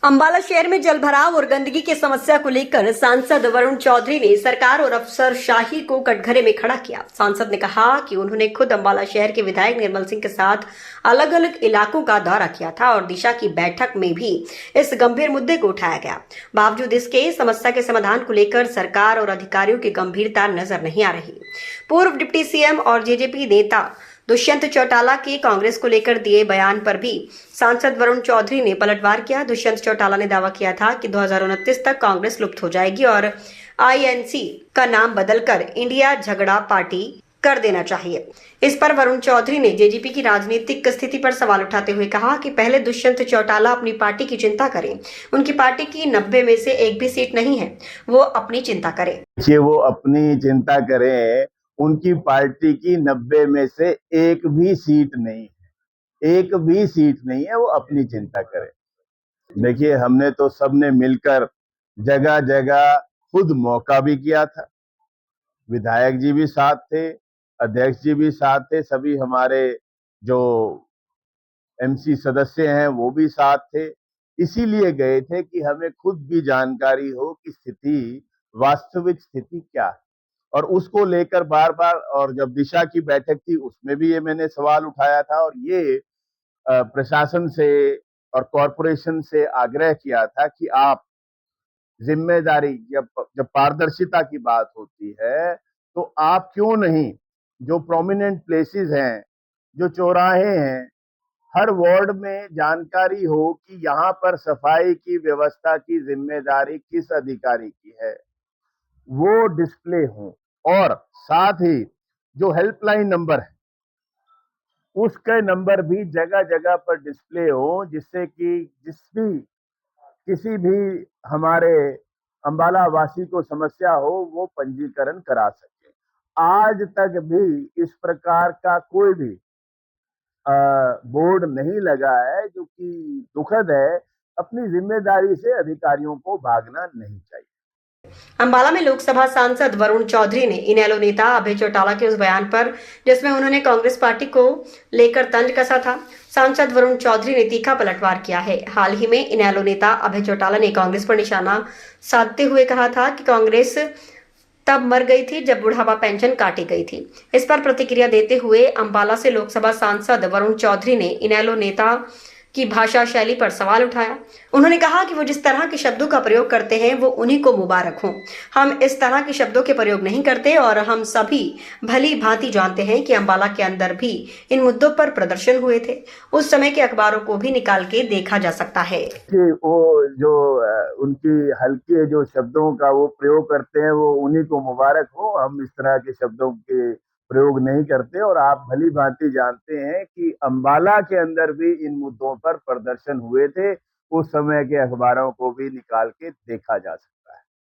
अंबाला शहर में जलभराव और गंदगी की समस्या को लेकर सांसद वरुण चौधरी ने सरकार और अफसरशाही को कटघरे में खड़ा किया। सांसद ने कहा कि उन्होंने खुद अंबाला शहर के विधायक निर्मल सिंह के साथ अलग अलग इलाकों का दौरा किया था और दिशा की बैठक में भी इस गंभीर मुद्दे को उठाया गया। बावजूद इसके समस्या के समाधान को लेकर सरकार और अधिकारियों की गंभीरता नजर नहीं आ रही। पूर्व डिप्टी सीएम और जेजेपी नेता दुष्यंत चौटाला के कांग्रेस को लेकर दिए बयान पर भी सांसद वरुण चौधरी ने पलटवार किया। दुष्यंत चौटाला ने दावा किया था कि 2029 तक कांग्रेस लुप्त हो जाएगी और आईएनसी का नाम बदलकर इंडिया झगड़ा पार्टी कर देना चाहिए। इस पर वरुण चौधरी ने जेजेपी की राजनीतिक स्थिति पर सवाल उठाते हुए कहा कि पहले दुष्यंत चौटाला अपनी पार्टी की चिंता करें। उनकी पार्टी की 90 में से एक भी सीट नहीं है, वो अपनी चिंता करें। वो अपनी चिंता करें, उनकी पार्टी की 90 में से एक भी सीट नहीं है, एक भी सीट नहीं है, वो अपनी चिंता करें। देखिए, हमने तो सबने मिलकर जगह जगह खुद मौका भी किया था। विधायक जी भी साथ थे, अध्यक्ष जी भी साथ थे, सभी हमारे जो एमसी सदस्य हैं वो भी साथ थे। इसीलिए गए थे कि हमें खुद भी जानकारी हो कि स्थिति, वास्तविक स्थिति क्या है, और उसको लेकर बार बार, और जब दिशा की बैठक थी उसमें भी ये मैंने सवाल उठाया था और ये प्रशासन से और कॉरपोरेशन से आग्रह किया था कि आप जिम्मेदारी, जब जब पारदर्शिता की बात होती है तो आप क्यों नहीं, जो प्रोमिनेंट प्लेसेस हैं, जो चौराहे हैं, हर वार्ड में जानकारी हो कि यहाँ पर सफाई की व्यवस्था की जिम्मेदारी किस अधिकारी की है, वो डिस्प्ले हो। और साथ ही जो हेल्पलाइन नंबर है उसके नंबर भी जगह जगह पर डिस्प्ले हो, जिससे कि किसी भी हमारे अंबाला वासी को समस्या हो वो पंजीकरण करा सके। आज तक भी इस प्रकार का कोई भी बोर्ड नहीं लगा है, जो कि दुखद है। अपनी जिम्मेदारी से अधिकारियों को भागना नहीं चाहिए। अंबाला में लोकसभा सांसद वरुण चौधरी ने इनेलो नेता अभय चौटाला के उस बयान पर, जिसमें उन्होंने कांग्रेस पार्टी को लेकर तंज कसा था, सांसद वरुण चौधरी ने तीखा पलटवार किया है। हाल ही में इनेलो नेता अभय चौटाला ने कांग्रेस पर निशाना साधते हुए कहा था कि कांग्रेस तब मर गई थी जब बुढ़ापा पेंशन काटी गई थी। इस पर प्रतिक्रिया देते हुए अंबाला से लोकसभा सांसद वरुण चौधरी ने इनेलो नेता की भाषा शैली पर सवाल उठाया। उन्होंने कहा कि वो जिस तरह के शब्दों का प्रयोग करते हैं वो उन्हीं को मुबारक हो। हम इस तरह के शब्दों के प्रयोग नहीं करते और हम सभी भली भांति जानते हैं कि अंबाला के अंदर भी इन मुद्दों पर प्रदर्शन हुए थे। उस समय के अखबारों को भी निकाल के देखा जा सकता है कि वो जो उनकी हल्के जो शब्दों का वो प्रयोग करते हैं वो उन्हीं को मुबारक हो। हम इस तरह के शब्दों के प्रयोग नहीं करते, और आप भली भांति जानते हैं कि अंबाला के अंदर भी इन मुद्दों पर प्रदर्शन हुए थे। उस समय के अखबारों को भी निकाल के देखा जा सकता है।